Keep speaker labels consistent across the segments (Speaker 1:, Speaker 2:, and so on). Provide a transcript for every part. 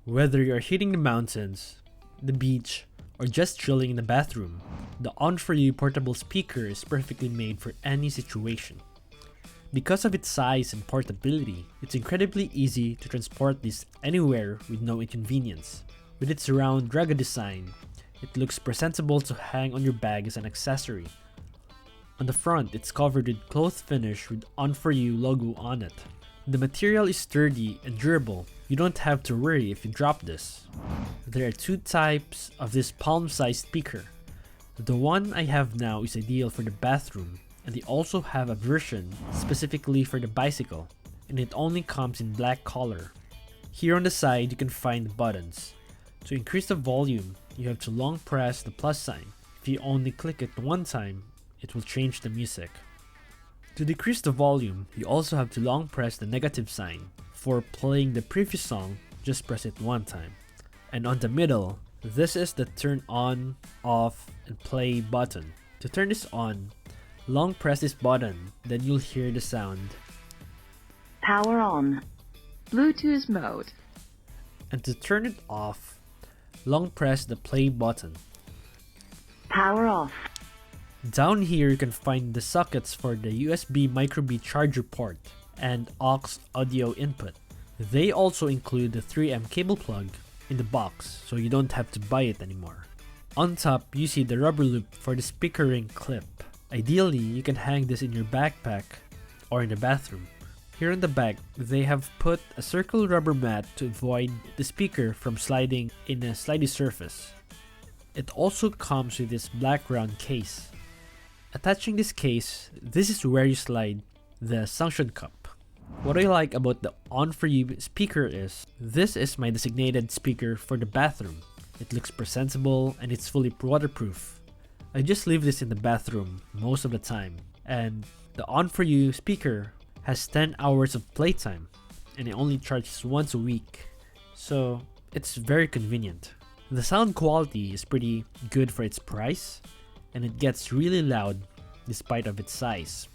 Speaker 1: Whether you're hitting the mountains, the beach, or just chilling in the bathroom, the ONFORU portable speaker is perfectly made for any situation. Because of its size and portability, it's incredibly easy to transport this anywhere with no inconvenience. With its round, rugged design, it looks presentable to hang on your bag as an accessory. On the front, it's covered with cloth finish with ONFORU logo on it. The material is sturdy and durable. You don't have to worry if you drop this. There are two types of this palm-sized speaker. The one I have now is ideal for the bathroom, and they also have a version specifically for the bicycle, and it only comes in black color. Here on the side, you can find the buttons. To increase the volume, you have to long press the plus sign. If you only click it one time, it will change the music. To decrease the volume, you also have to long press the negative sign. For playing the previous song, just press it one time. And on the middle, this is the turn on, off, and play button. To turn this on, long press this button, then you'll hear the sound.
Speaker 2: Power on. Bluetooth mode.
Speaker 1: And to turn it off, long press the play button.
Speaker 2: Power off.
Speaker 1: Down here you can find the sockets for the USB micro B charger port and aux audio input. They also include the 3M cable plug in the box, so you don't have to buy it anymore. On top, you see the rubber loop for the speaker ring clip. Ideally, you can hang this in your backpack or in the bathroom. Here on the back, they have put a circle rubber mat to avoid the speaker from sliding in a slidey surface. It also comes with this black round case. Attaching this case, this is where you slide the suction cup. What I like about the ONFORU speaker is, this is my designated speaker for the bathroom. It looks presentable and it's fully waterproof. I just leave this in the bathroom most of the time, and the ONFORU speaker has 10 hours of playtime and it only charges once a week, so it's very convenient. The sound quality is pretty good for its price, and it gets really loud despite of its size.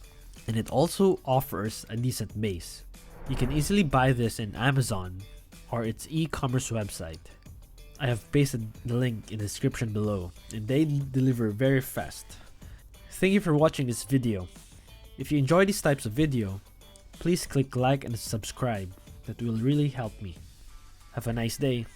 Speaker 1: And it also offers a decent bass. You can easily buy this in Amazon or its e-commerce website. I have pasted the link in the description below, and they deliver very fast. Thank you for watching this video. If you enjoy these types of video, please click like and subscribe. That will really help me. Have a nice day.